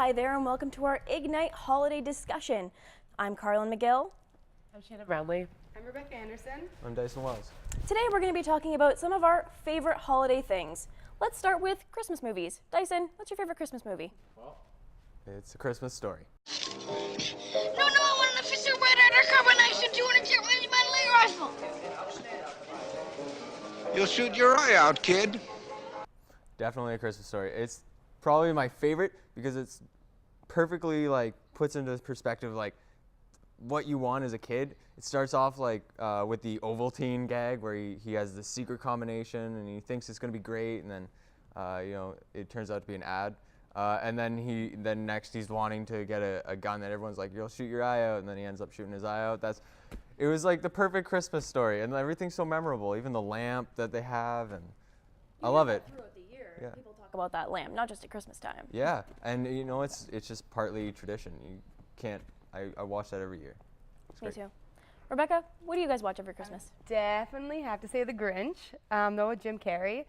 Hi there and welcome to our Ignite Holiday Discussion. I'm Carlyn McGill. I'm Shannen Brownlee. I'm Rebecca Anderson. I'm Dyson Wells. Today we're going to be talking about some of our favorite holiday things. Let's start with Christmas movies. Dyson, what's your favorite Christmas movie? Well, it's A Christmas Story. No, I want an officer red undercover knife and 200 regimental rifle. You'll shoot your eye out, kid. Definitely A Christmas Story. It's probably my favorite because it's perfectly puts into perspective what you want as a kid. It starts off with the Ovaltine gag where he has the secret combination and he thinks it's going to be great, and then it turns out to be an ad. And then next he's wanting to get a gun that everyone's like, you'll shoot your eye out, and then he ends up shooting his eye out. It was like the perfect Christmas story, and everything's so memorable. Even the lamp that they have, and I love it. Throughout the year, Yeah. people talk about that lamp, not just at Christmas time. Yeah, and it's just partly tradition. You can't. I watch that every year. It's Me great. too. Rebecca, what do you guys watch every Christmas? Definitely have to say The Grinch, though with Jim Carrey.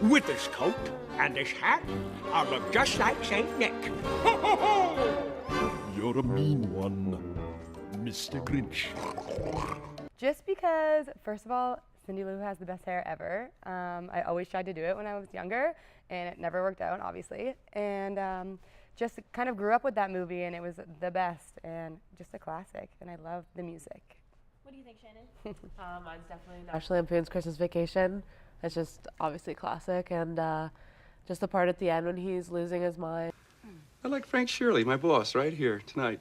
With this coat and this hat, I look just like Saint Nick. Ho, ho, ho! You're a mean one, Mr. Grinch. Just because, first of all, Cindy Lou has the best hair ever. I always tried to do it when I was younger, and it never worked out, obviously. And just kind of grew up with that movie, and it was the best, and just a classic, and I love the music. What do you think, Shannen? Mine's definitely National Lampoon's Christmas Vacation. It's just obviously classic, and just the part at the end when he's losing his mind. I like Frank Shirley, my boss, right here tonight.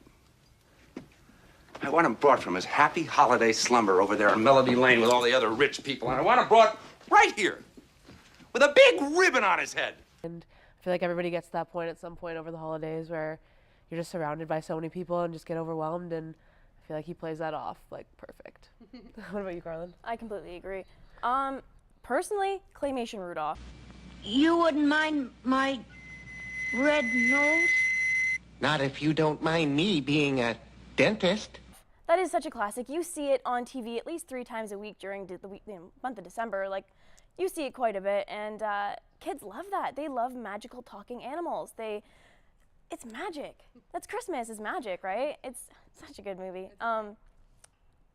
I want him brought from his happy holiday slumber over there in Melody Lane with all the other rich people, and I want him brought right here with a big ribbon on his head. And I feel like everybody gets to that point at some point over the holidays where you're just surrounded by so many people and just get overwhelmed, and I feel like he plays that off perfect. What about you, Carlyn? I completely agree. Personally, Claymation Rudolph. You wouldn't mind my red nose? Not if you don't mind me being a dentist. That is such a classic. You see it on TV at least 3 times a week during the month of December. You see it quite a bit, and kids love that. They love magical talking animals. It's magic. That's Christmas is magic, right? It's such a good movie.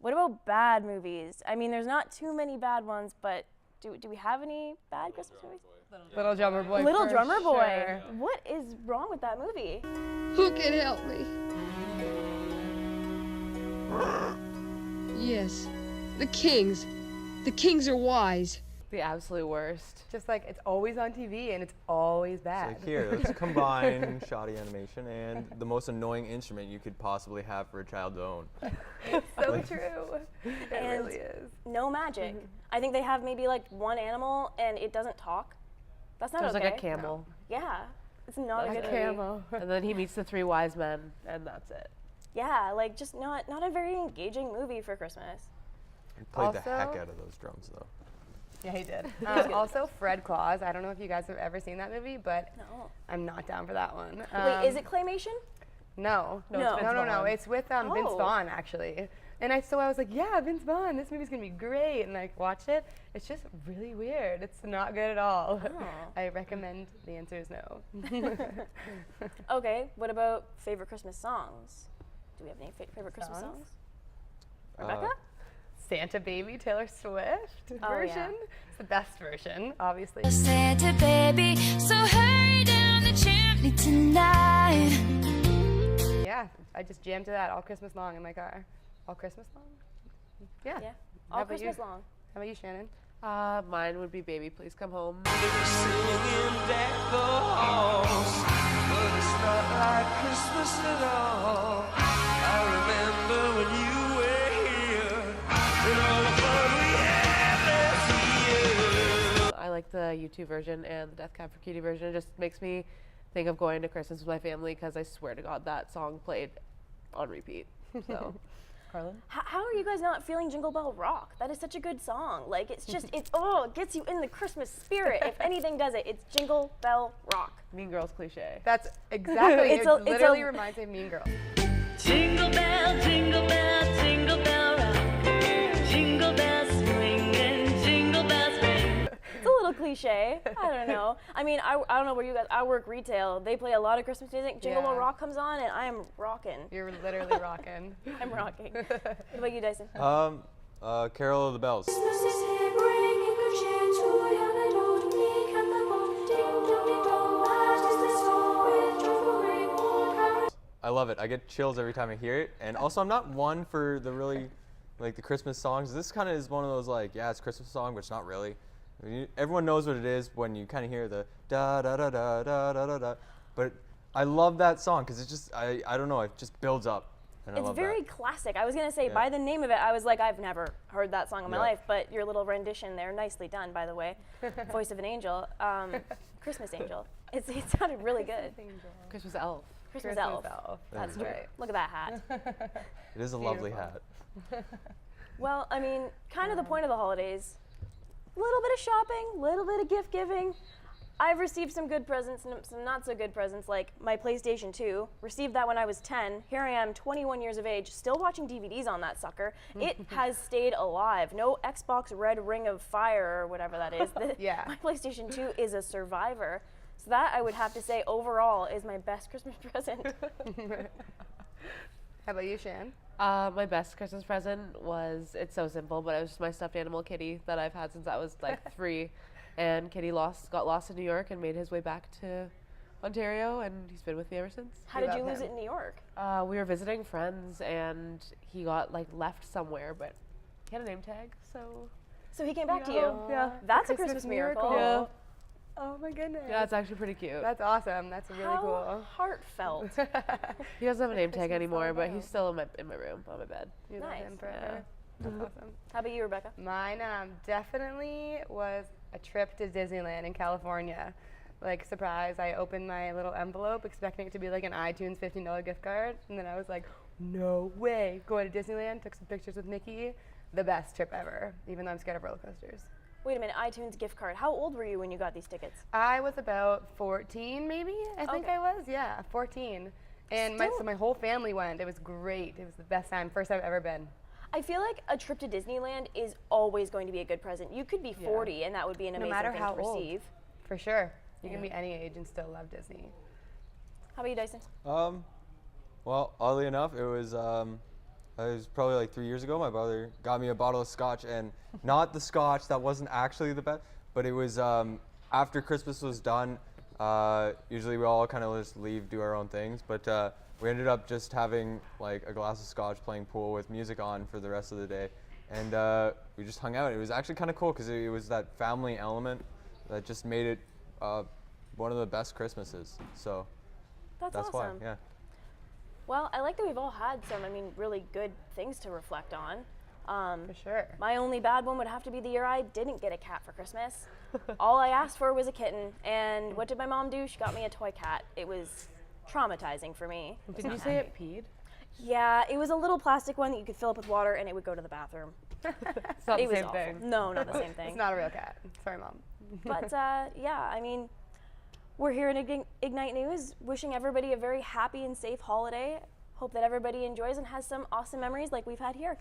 What about bad movies? I mean, there's not too many bad ones, but do we have any bad Christmas movies? Little Drummer Boy. Little for Drummer Boy. sure. What is wrong with that movie? Who can help me? Yes, the kings. The kings are wise. The absolute worst. Just it's always on TV, and it's always bad. So here, let's combine shoddy animation and the most annoying instrument you could possibly have for a child to own. So true. It And really is. no magic. I think they have maybe one animal and it doesn't talk. That's not There's okay. a camel. Yeah, it's not a good movie. Camo. And then he meets the 3 wise men, and that's it. Yeah, just not a very engaging movie for Christmas. He played the Also- heck out of those drums, though. Yeah, he did. Also, Fred Claus. I don't know if you guys have ever seen that movie, but No. I'm not down for that one. Wait, is it claymation? No. No, No. it's Vince No. Vaughn. It's with Vince Oh. Vaughn, actually. And so I was like, yeah, Vince Vaughn, this movie's gonna be great. And I watched it. It's just really weird. It's not good at all. Oh. I recommend the answer is no. Okay, what about favorite Christmas songs? Do we have any favorite Christmas Songs? songs? Rebecca? Santa Baby, Taylor Swift Oh, version. yeah. It's the best version, obviously. Santa baby, so hurry down the chimney tonight. Yeah, I just jammed to that all Christmas long in my car. All Christmas long? Yeah. Yeah. How All about you? Christmas long. How about you, Shannon? Mine would be Baby Please Come Home. I like the U2 version and the Death Cab for Cutie version. It just makes me think of going to Christmas with my family because I swear to God that song played on repeat. So, Carlyn? How are you guys not feeling Jingle Bell Rock? That is such a good song. It's just, it gets you in the Christmas spirit. If anything does it, it's Jingle Bell Rock. Mean Girls cliche. That's exactly, It's it a- literally reminds me of Mean Girls. Jingle bell, jingle bell rock. Jingle bells swing and jingle bells ring. It's a little cliche. I don't know. I mean, I don't know where you guys. I work retail. They play a lot of Christmas music. Jingle Bell Yeah. Rock comes on, and I am rocking. You're literally rocking. I'm rocking. What about you, Dyson? Carol of the Bells. I love it. I get chills every time I hear it. And also, I'm not one for the really, like, the Christmas songs. This kind of is one of those, like, yeah, it's a Christmas song, but it's not really. I mean, everyone knows what it is when you kind of hear the da da da da da da da da. But I love that song because it just, I don't know, it just builds up. And I It's love very that. classic. I was gonna say Yeah. by the name of it, I was like, I've never heard that song in my Yeah. life. But your little rendition there, nicely done, by the way. Voice of an angel, Christmas angel. It sounded really good. Christmas elf. Christmas elf. That's right. Look at that hat. It is a lovely hat. Well, I mean, kind of the point of the holidays. A little bit of shopping, a little bit of gift giving. I've received some good presents and some not so good presents, like my PlayStation 2. Received that when I was 10. Here I am, 21 years of age, still watching DVDs on that sucker. It has stayed alive. No Xbox Red Ring of Fire or whatever that is. Yeah. My PlayStation 2 is a survivor. So that, I would have to say, overall, is my best Christmas present. How about you, Shan? My best Christmas present was, it's so simple, but it was just my stuffed animal Kitty that I've had since I was like 3. And Kitty got lost in New York and made his way back to Ontario, and he's been with me ever since. How did you lose it in New York? We were visiting friends, and he got like left somewhere, but he had a name tag, so. So he came back to you? Yeah. That's a Christmas miracle. Yeah. Oh my goodness. Yeah, it's actually pretty cute. That's awesome. That's really How cool. heartfelt. He doesn't have a name tag Christmas anymore, but photo. he's still in my room on my bed. You love Nice. him forever. That's awesome. How about you, Rebecca? Mine definitely was a trip to Disneyland in California. Like, surprise, I opened my little envelope expecting it to be like an iTunes $15 gift card, and then I was like, no way. Going to Disneyland, took some pictures with Mickey. The best trip ever, even though I'm scared of roller coasters. Wait a minute, iTunes gift card. How old were you when you got these tickets? I was about 14, maybe. I think Okay. I was. Yeah, 14. And Still- so my whole family went. It was great. It was the best time. First I've ever been. I feel like a trip to Disneyland is always going to be a good present. You could be 40 and that would be an No amazing matter thing how to old. receive. For sure. You can be any age and still love Disney. How about you, Dyson? Well, oddly enough, it was probably like 3 years ago. My brother got me a bottle of scotch, and not the scotch that wasn't actually the best, but it was after Christmas was done. Usually we all kind of just leave, do our own things, but we ended up just having like a glass of scotch, playing pool with music on for the rest of the day, and we just hung out. It was actually kind of cool because it was that family element that just made it one of the best Christmases. So That's that's why, awesome. yeah. Well, I like that we've all had some, really good things to reflect on. For sure. My only bad one would have to be the year I didn't get a cat for Christmas. All I asked for was a kitten, and what did my mom do? She got me a toy cat. It was traumatizing for me. Did you say it peed? Yeah, it was a little plastic one that you could fill up with water, and it would go to the bathroom. It's not It the was same awful. thing. No, not the same thing. It's not a real cat. Sorry, Mom. But yeah, we're here in Ignite News, wishing everybody a very happy and safe holiday. Hope that everybody enjoys and has some awesome memories like we've had here.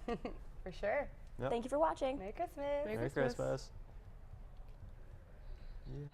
For sure. Yep. Thank you for watching. Merry Christmas. Merry Christmas. Yeah.